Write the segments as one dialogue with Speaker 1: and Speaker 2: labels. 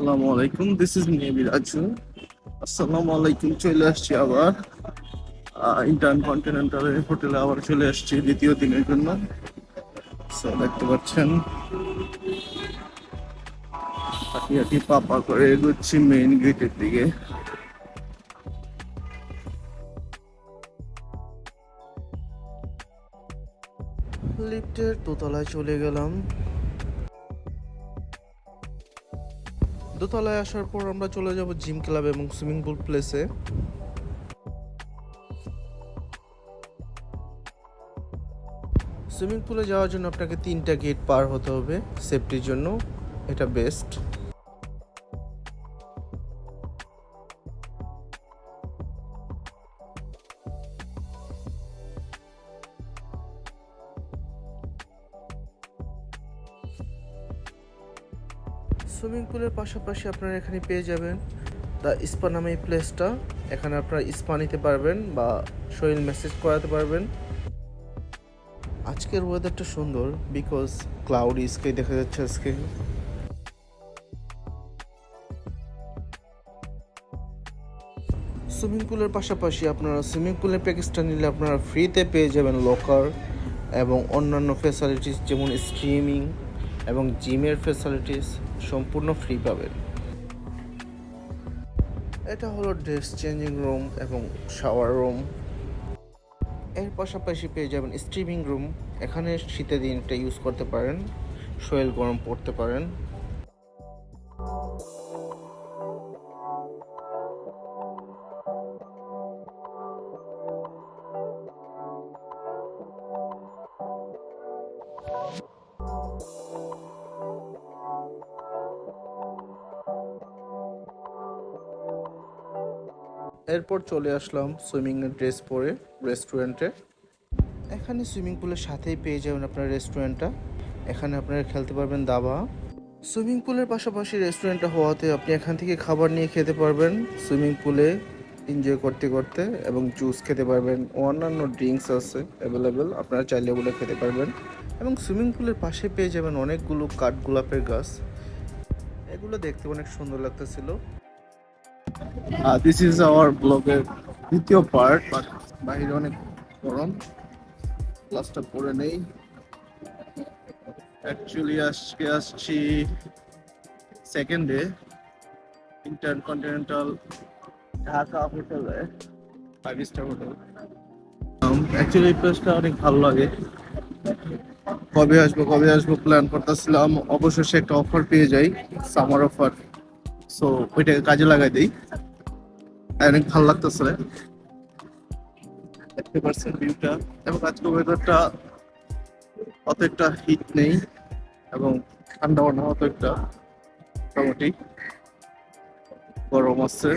Speaker 1: আসসালামু আলাইকুম, this is maybe Raju. আসসালামু আলাইকুম, চলে আসছি আবার ইন্টার্ন কন্টিনেন্টাল হোটেলে আবার চলে আসছি দ্বিতীয় দিনের জন্য। সো দেখতে পাচ্ছেন হাঁটি হাঁটি পাপা করে এগোচ্ছি মেইন গেটের দিকে। লিফটের দোতলায় চলে গেলাম। দোতলায় আসার পর আমরা চলে যাব জিম ক্লাব এবং সুইমিং পুল প্লেসে। সুইমিং পুলে যাওয়ার জন্য আপনাকে 3টা গেট পার হতে হবে সেফটির জন্য, এটা বেস্ট। সুইমিং পুলের পাশাপাশি আপনারা এখানে পেয়ে যাবেন দ্য স্পা নামে এই প্লেসটা। এখানে আপনারা স্পা নিতে পারবেন বা শরীর ম্যাসেজ করাতে পারবেন। আজকের ওয়েদারটা সুন্দর বিকজ ক্লাউডি স্কাই দেখা যাচ্ছে আজকে। সুইমিং পুলের পাশাপাশি আপনারা সুইমিং পুলের প্যাকেজটা নিলে আপনারা ফ্রিতে পেয়ে যাবেন লকার এবং অন্যান্য ফ্যাসিলিটিস যেমন স্ট্রিমিং এবং জিমের ফ্যাসিলিটিস সম্পূর্ণ ফ্রি পাবেন। এটা হলো ড্রেস চেঞ্জিং রুম এবং শাওয়ার রুম। এর পাশাপাশি পেয়ে যাবেন স্ট্রিমিং রুম। এখানে শীতের দিন এটা ইউজ করতে পারেন, শরীর গরম পড়তে পারেন। এরপর চলে আসলাম সুইমিংয়ের ড্রেস পরে রেস্টুরেন্টে। এখানে সুইমিং পুলের সাথেই পেয়ে যাবেন আপনার রেস্টুরেন্টটা। এখানে আপনারা খেলতে পারবেন দাবা। সুইমিং পুলের পাশাপাশি রেস্টুরেন্টটা হওয়াতে আপনি এখান থেকে খাবার নিয়ে খেতে পারবেন সুইমিং পুলে এনজয় করতে করতে, এবং জুস খেতে পারবেন, অন্যান্য ড্রিঙ্কস আছে অ্যাভেলেবেল, আপনারা চাইলে ওগুলো খেতে পারবেন। এবং সুইমিং পুলের পাশে পেয়ে যাবেন অনেকগুলো কাঠগোলাপের গাছ, এগুলো দেখতে অনেক সুন্দর লাগতেছিল। দিস ইজ আওয়ার ব্লগের দ্বিতীয় পার্ট। বাইরে অনেক গরম, ক্লাসটা পরে নেই। অ্যাকচুয়ালি আজকে আসছি সেকেন্ড ডে ইন্টারকন্টিনেন্টাল ঢাকা হোটেলে, 5 স্টার হোটেল। অ্যাকচুয়ালি এই প্লেসটা অনেক ভালো লাগে। কবে আসবো প্ল্যান করতেছিলাম, অবশেষে একটা অফার পেয়ে যাই, সামার অফার। সো ওইটাকে কাজে লাগাই দিই, অনেক ভালো লাগতেছে। দেখতে পাচ্ছেন ভিউটা, এবং আজকে ওয়েদারটা অত একটা হিট নেই এবং ঠান্ডাও না অত একটা, মোটামুটি গরম আছে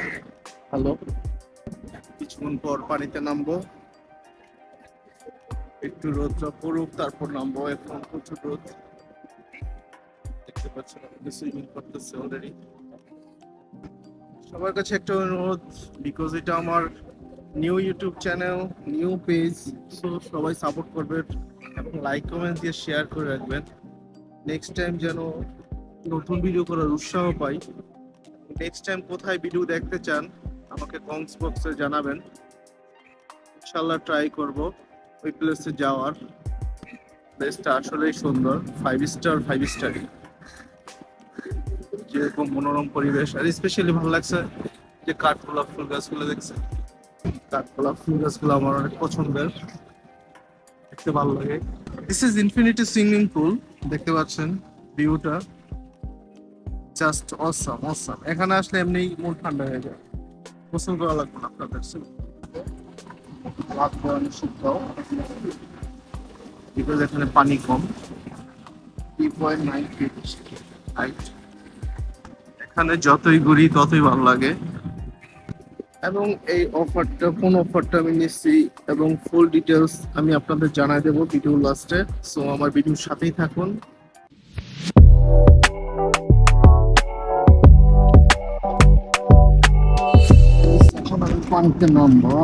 Speaker 1: ভালো। কিছুক্ষণ পর পানিতে নামবো, একটু রোদটা পড়ুক তারপর নামবো। এখন প্রচুর রোদ, দেখতে পাচ্ছেন আমাদের সুইমিং করতেছে অলরেডি। সবার কাছে একটা অনুরোধ, বিকজ এটা আমার new YouTube channel, new page, so সবাই সাপোর্ট করবেন এবং লাইক কমেন্ট দিয়ে শেয়ার করে রাখবেন। নেক্সট টাইম যেন নতুন ভিডিও করার উৎসাহ পাই। নেক্সট টাইম কোথায় ভিডিও দেখতে চান আমাকে কমেন্টস বক্সে জানাবেন, ইনশাল্লাহ ট্রাই করব ওই প্লেসে যাওয়ার। প্লেসটা আসলেই সুন্দর, 5 স্টারই। যেরকম মনোরম পরিবেশ, আর স্পেশালি ভালো লাগছে যে কাঠগোলাপ ফুল গাছগুলো দেখছে। কাঠগোলাপ ফুল গাছগুলো আমার অনেক পছন্দের, দেখতে ভালো লাগে। This is infinity swimming pool, দেখতে পাচ্ছেন ভিউটা জাস্ট অসাম। এখানে আসলে এমনি মন ঠান্ডা হয়ে যায়, গোসল করা লাগবে না আপনাদের। বিকজ এখানে পানি কম, 3.9 ফিট হাইট। এখানে যতই ঘুরি ততই ভালো লাগে। এবং এই অফারটা, কোন অফারটা আমি নিচ্ছি এবং ফুল ডিটেলস আমি আপনাদের জানাই দেবো ভিডিও লাস্টে। সো আমার ভিডিওর সাথেই থাকুন। এখন আমি পানিতে নামবো।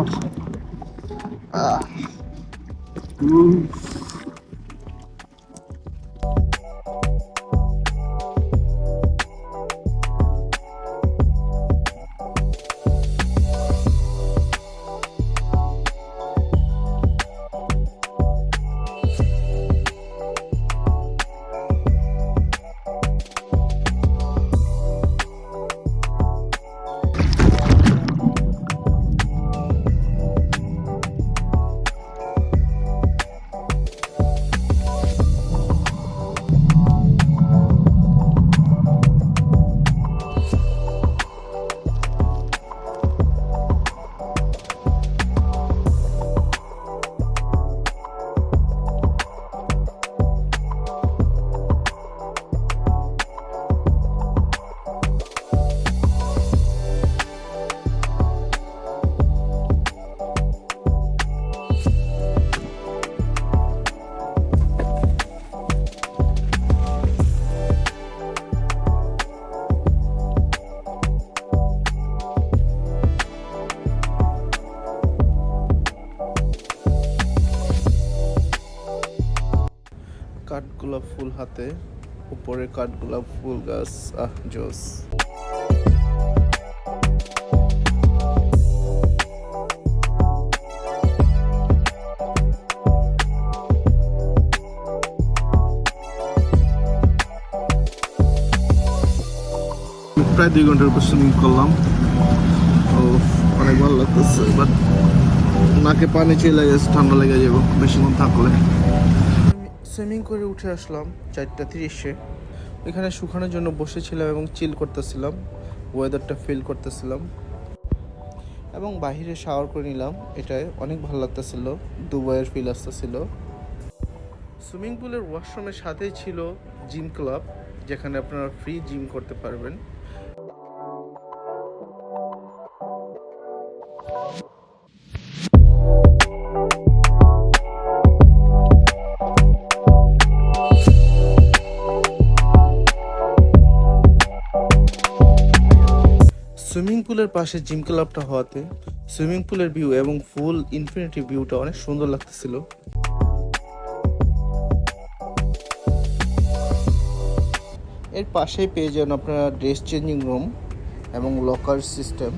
Speaker 1: গোলাপ ফুল হাতে, উপরে কাঠগোলাপ ফুল গাছ। জোস। প্রায় 2 ঘন্টার উপর সুইমিং করলাম। অনেক ভালো লাগতেছে, বাট নাকে পানি চলে গেছে, ঠান্ডা লেগে যাবো বেশিক্ষণ থাকলে। সুইমিং করে উঠে আসলাম 4:30-এ। এখানে শুকানোর জন্য বসেছিলাম এবং চিল করতেছিলাম, ওয়েদারটা ফিল করতেছিলাম এবং বাহিরে শাওয়ার করে নিলাম। এটাই অনেক ভালো লাগতেছিল, দুবাইয়ের ফিল আসতেছিল। সুইমিং পুলের ওয়াশরুমের সাথেই ছিল জিম ক্লাব, যেখানে আপনারা ফ্রি জিম করতে পারবেন। সুইমিং পুলের পাশে জিম ক্লাবটা হওয়াতে সুইমিং পুলের ভিউ এবং ফুল ইনফিনিটি ভিউটা অনেক সুন্দর লাগতেছিল। এর পাশেই পেয়ে যান আপনারা ড্রেস চেঞ্জিং রুম এবং লকার সিস্টেম।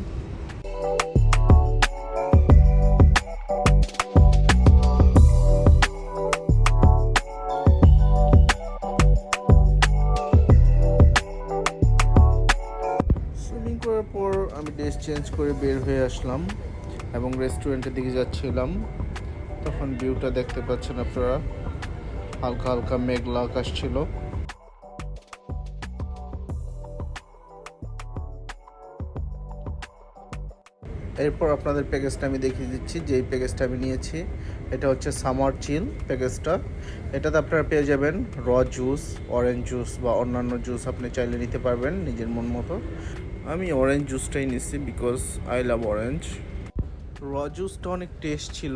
Speaker 1: সুইমিং করার পর আমি ড্রেস চেঞ্জ করে বের হয়ে আসলাম এবং রেস্টুরেন্টের দিকে যাচ্ছিলাম। তখন ভিউটা দেখতে পাচ্ছেন আপনারা, হালকা হালকা মেঘলা আকাশ ছিল। এরপর আপনাদের প্যাকেজটা আমি দেখিয়ে দিচ্ছি, যেই প্যাকেজটা আমি নিয়েছি এটা হচ্ছে সামার চিল প্যাকেজটা। এটাতে আপনারা পেয়ে যাবেন র জুস, অরেঞ্জ জুস বা অন্যান্য জুস আপনি চাইলে নিতে পারবেন নিজের মন মতো। আমি অরেঞ্জ জুসটাই নিচ্ছি বিকজ আই লাভ অরেঞ্জ। র জুসটা অনেক টেস্ট ছিল।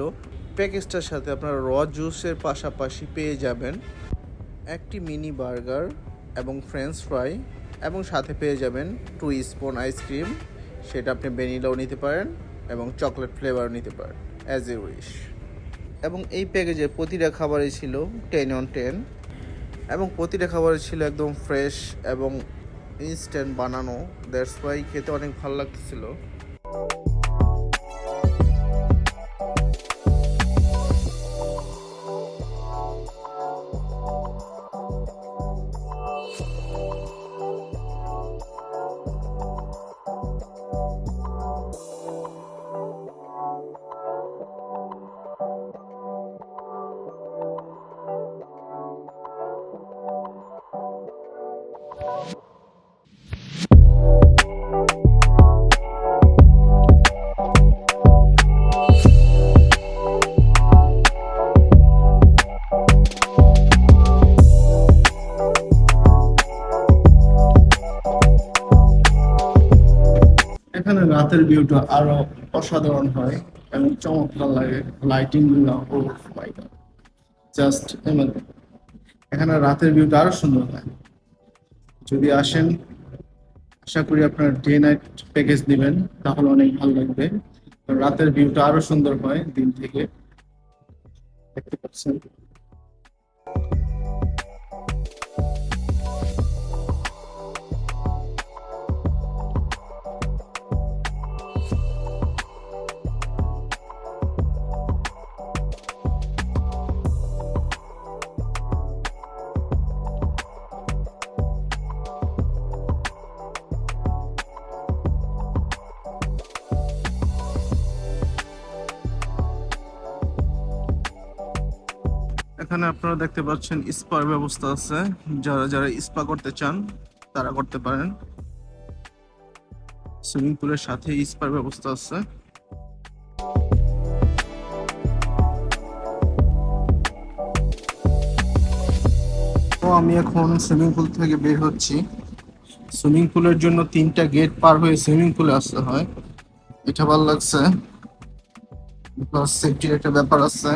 Speaker 1: প্যাকেজটার সাথে আপনারা র জুসের পাশাপাশি পেয়ে যাবেন একটি মিনি বার্গার এবং ফ্রেঞ্চ ফ্রাই, এবং সাথে পেয়ে যাবেন 2 স্পুন আইসক্রিম। সেটা আপনি ভ্যানিলাও নিতে পারেন এবং চকলেট ফ্লেভারও নিতে পারেন, অ্যাজ এ উইশ। এবং এই প্যাকেজে প্রতিটা খাবারই ছিল 10 on 10 এবং প্রতিটা খাবারই ছিল একদম ফ্রেশ এবং ইনস্ট্যান্ট বানানো। দ্যাটস ওয়াই খেতে অনেক ভালো লাগতেছিল। এখানে রাতের ভিউটা আরো অসাধারণ হয় এবং চমৎকার লাগে। লাইটিং গুলো জাস্ট এখানে রাতের ভিউটা আরো সুন্দর হয়। যদি আসেন, আশা করি আপনার ডে নাইট প্যাকেজ নেবেন, তাহলে অনেক ভালো লাগবে। রাতের ভিউটা আরো সুন্দর হয় দিন থেকে, দেখতে পাচ্ছেন। এখানে আপনারা দেখতে পাচ্ছেন স্পার ব্যবস্থা আছে, যারা যারা স্পা করতে চান তারা করতে পারেন। সুইমিং পুলের সাথে স্পার ব্যবস্থা আছে। তো আমি এখন সুইমিং পুল থেকে বের হচ্ছি। সুইমিং পুলের জন্য 3টা গেট পার হয়ে সুইমিং পুলে আসতে হয়। এটা ভালো লাগছে, প্লাস সেফটির একটা ব্যাপার আছে।